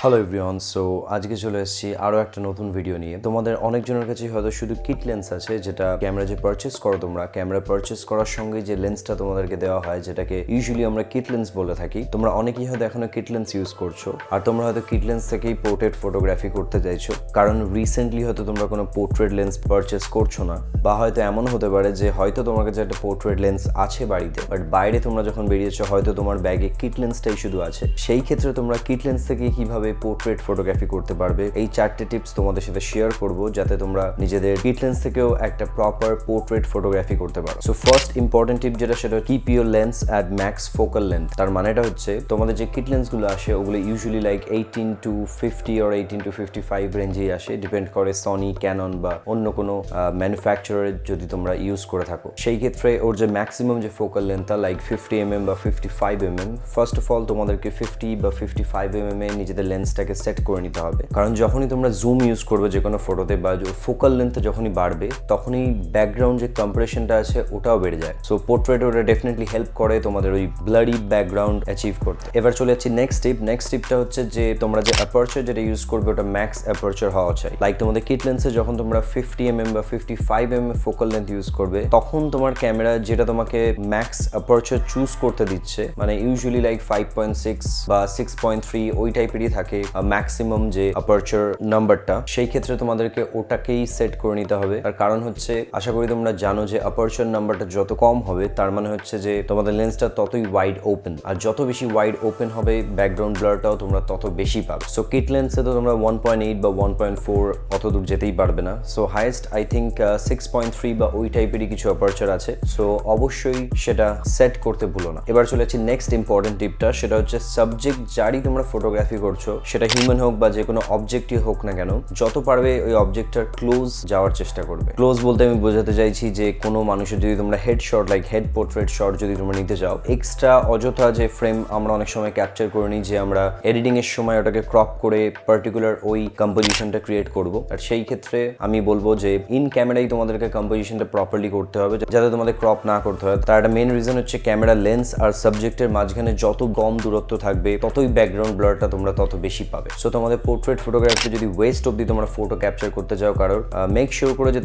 Hello everyone, so আজকে চলে এসেছি আরও একটা নতুন ভিডিও নিয়ে। তোমাদের অনেকজনের কাছে হয়তো শুধু কিট লেন্স আছে, যেটা ক্যামেরা যে পারচেস করো তোমরা, ক্যামেরা পারচেস করার সঙ্গে যে লেন্সটা তোমাদেরকে দেওয়া হয়, যেটাকে ইউজুয়ালি আমরা কিট লেন্স বলে থাকি। তোমরা অনেকেই হয়তো এখনো কিট লেন্স ইউজ করছো, আর তোমরা হয়তো কিট লেন্স থেকেই পোর্ট্রেট ফটোগ্রাফি করতে চাইছো, কারণ রিসেন্টলি হয়তো তোমরা কোনো পোর্ট্রেট লেন্স পারচেস করছো না, বা হয়তো এমন হতে পারে যে হয়তো তোমার কাছে একটা পোর্ট্রেট লেন্স আছে বাড়িতে, বাট বাইরে তোমরা যখন বেরিয়েছো হয়তো তোমার ব্যাগে কিট লেন্সটাই শুধু আছে। সেই ক্ষেত্রে তোমরা কিট লেন্স থেকে কিভাবে পোর্ট্রেট ফটোগ্রাফি করতে পারবে, এই চারটে টিপস তোমাদের সাথে শেয়ার করব, যাতে তোমরা নিজেদের কিট লেন্স থেকেও একটা প্রপার পোর্ট্রেট ফটোগ্রাফি করতে পারো। সো ফার্স্ট ইম্পর্টেন্ট টিপ যেটা, সেটা keep your lens at max focal length. তার মানেটা হচ্ছে তোমাদের যে কিট লেন্সগুলো আসে ওগুলো usually like 18 to 50 or 18 to 55 রেঞ্জেই আসে, ডিপেন্ড করে সনি, ক্যানন বা অন্য কোনো ম্যানুফ্যাকচারারের যদি তোমরা ইউজ করে থাকো। সেই ক্ষেত্রে ওর যে ম্যাক্সিমাম যে ফোকাল লেন্থটা লাইক 50mm বা 55mm, ফার্স্ট অফ অল তোমাদেরকে 50 বা 55mm এ নিজেদের লেন্সটাকে সেট করে নিতে হবে। কারণ যখনই তোমরা জুম ইউজ করবে যে কোনো ফটোতে, বা ফোকাল লেন্থ যখনই বাড়বে তখনই ব্যাকগ্রাউন্ড যে কম্প্রেশনটা আছে ওটাও বেড়ে যায়। সো পোর্ট্রেট ওটা ডেফিনেটলি হেল্প করে তোমাদের ওই ব্লারি ব্যাকগ্রাউন্ড অ্যাচিভ করতে। এবার চলে যাচ্ছি নেক্সট টিপ। নেক্সট টিপটা হচ্ছে যে তোমরা যে অ্যাপারচার যেটা ইউজ করবে ওটা ম্যাক্স অ্যাপারচার হওয়া চাই। লাইক তোমাদের কিট লেন্সে যখন তোমরা 50mm বা 55mm ফোকাল লেন্থ ইউজ করবে, তখন তোমার ক্যামেরা যেটা তোমাকে ম্যাক্স অ্যাপারচার চুজ করতে দিচ্ছে, মানে ইউজুয়ালি লাইক 5.6 বা 6.3 ওই টাইপেরই থাকে ম্যাক্সিমাম যে অ্যাপারচার নাম্বারটা, সেই ক্ষেত্রে তোমাদেরকে ওটাকেই সেট করে নিতে হবে। তার কারণ হচ্ছে, আশা করি তোমরা জানো যে অ্যাপারচার নাম্বারটা যত কম হবে তার মানে হচ্ছে যে তোমাদের লেন্সটা ততই ওয়াইড ওপেন, আর যত বেশি ওয়াইড ওপেন হবে ব্যাকগ্রাউন্ড ব্লারটাও তোমরা তত বেশি পাবে। সো কিট লেন্সে তো তোমরা 1.8 বা 1.4 অত দূর যেতেই পারবে না। সো হাইয়েস্ট আই থিঙ্ক 6.3 বা ওই টাইপেরই কিছু অ্যাপারচার আছে। সো অবশ্যই সেটা সেট করতে ভুলো না। এবার চলে যাচ্ছি নেক্সট ইম্পর্টেন্ট টিপটা, সেটা হচ্ছে সাবজেক্ট যারই তোমরা ফটোগ্রাফি করছো, সেটা হিউম্যান হোক বা যে কোনো অবজেক্টই হোক না কেন, যত পারবে ওই অবজেক্টটার ক্লোজ যাওয়ার চেষ্টা করবে। ক্লোজ বলতে আমি বোঝাতে চাইছি যে কোনো মানুষের যদি তোমরা head shot like head portrait shot যদি তোমরা নিতে চাও, এক্সট্রা অযথা যে ফ্রেম আমরা অনেক সময় ক্যাপচার করে নিই, যে আমরা এডিটিং এর সময় ওটাকে ক্রপ করে পার্টিকুলার ওই কম্পোজিশনটা ক্রিয়েট করব, আর সেই ক্ষেত্রে আমি বলবো যে ইন ক্যামেরাই তোমাদেরকে কম্পোজিশনটা প্রপারলি করতে হবে, যাতে তোমাদের ক্রপ না করতে হয়। তার একটা মেইন রিজন হচ্ছে ক্যামেরা লেন্স আর সাবজেক্টের মাঝখানে যত কম দূরত্ব থাকবে ততই ব্যাকগ্রাউন্ড ব্লারটা তোমরা তত বেশি পাবে। সো তোমাদের পোর্ট্রেট ফটোগ্রাফিতে যদি ওয়েস্ট অব্দি তোমরা ফটো ক্যাপচার করতে চাও কারোর, মেক শিওর করে যে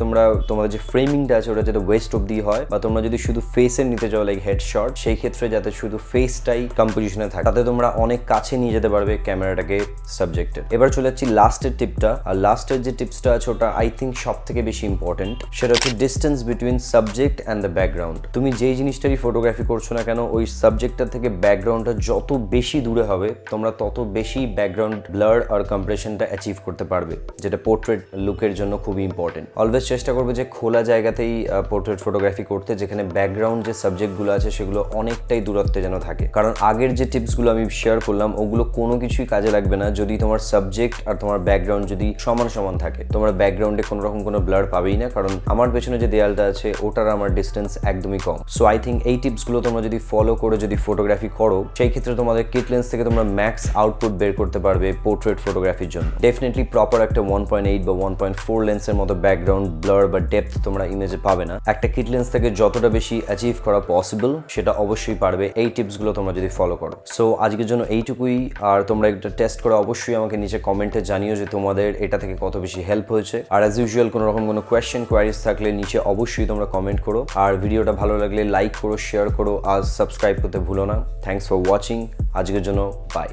তোমাদের যে ফ্রেমিংটা আছে ওটা যাতে ওয়েস্ট অব্দি হয়, বা তোমরা যদি শুধু ফেসের নিতে চাও লাইক হেড শট, সেই ক্ষেত্রে যাতে শুধু ফেসটাই কম্পোজিশনে থাকে, তাতে তোমরা অনেক কাছে নিয়ে যেতে পারবে ক্যামেরাটাকে সাবজেক্টের। এবার চলে যাচ্ছি লাস্টের টিপটা, আর লাস্টের যে টিপসটা আছে ওটা আই থিঙ্ক সব থেকে বেশি ইম্পর্টেন্ট, সেটা হচ্ছে distance between subject and the background. তুমি যেই জিনিসটারই ফটোগ্রাফি করছো না কেন, ওই সাবজেক্টটা থেকে ব্যাকগ্রাউন্ডটা যত বেশি দূরে হবে তোমরা তত বেশি ব্যাকগ্রাউন্ড ব্লার আর কম্প্রেশনটা অ্যাচিভ করতে পারবে, যেটা পোর্ট্রেট লুকের জন্য খুবই ইম্পর্টেন্ট। অলওয়েজ চেষ্টা করবে যে খোলা জায়গাতেই পোর্ট্রেট ফটোগ্রাফি করতে, যেখানে ব্যাকগ্রাউন্ড যে সাবজেক্টগুলো আছে সেগুলো অনেকটাই দূরত্বে যেন থাকে। কারণ আগের যে টিপসগুলো আমি শেয়ার করলাম ওগুলো কোনো কিছুই কাজে লাগবে না যদি তোমার সাবজেক্ট আর তোমার ব্যাকগ্রাউন্ড যদি সমান সমান থাকে। তোমার ব্যাকগ্রাউন্ডে কোনো রকম কোনো ব্লার পাবেই না, কারণ আমার পেছনে যে দেয়ালটা আছে ওটার আমার ডিস্টেন্স একদমই কম। সো আই থিঙ্ক এই টিপসগুলো তোমরা যদি ফলো করে যদি ফটোগ্রাফি করো, সেই ক্ষেত্রে তোমাদের কিট লেন্স থেকে তোমরা ম্যাক্স আউটপুট বের করতে পারবে পোর্ট্রেট ফটোগ্রাফির জন্য। ডেফিনেটলি প্রপার একটা 1.8 বা 1.4 লেন্সের মতো ব্যাকগ্রাউন্ড ব্লার বা ডেপথ তোমরা ইমেজে পাবে না। একটা কিট লেন্স থেকে যতটা বেশি অ্যাচিভ করা পসিবল সেটা অবশ্যই পারবে এই টিপসগুলো তোমরা যদি ফলো করো। সো আজকের জন্য এইটুকুই, আর তোমরা একটা টেস্ট করে অবশ্যই আমাকে নিচে কমেন্টে জানিও যে তোমাদের এটা থেকে কত বেশি হেল্প হয়েছে। আর অ্যাজ ইউজুয়াল কোনো রকম কোনো কোয়েশ্চেন কোয়ারিজ থাকলে নিচে অবশ্যই তোমরা কমেন্ট করো, আর ভিডিওটা ভালো লাগলে লাইক করো, শেয়ার করো, আর সাবস্ক্রাইব করতে ভুলো না। Thanks for watching. আজকের জন্য বাই।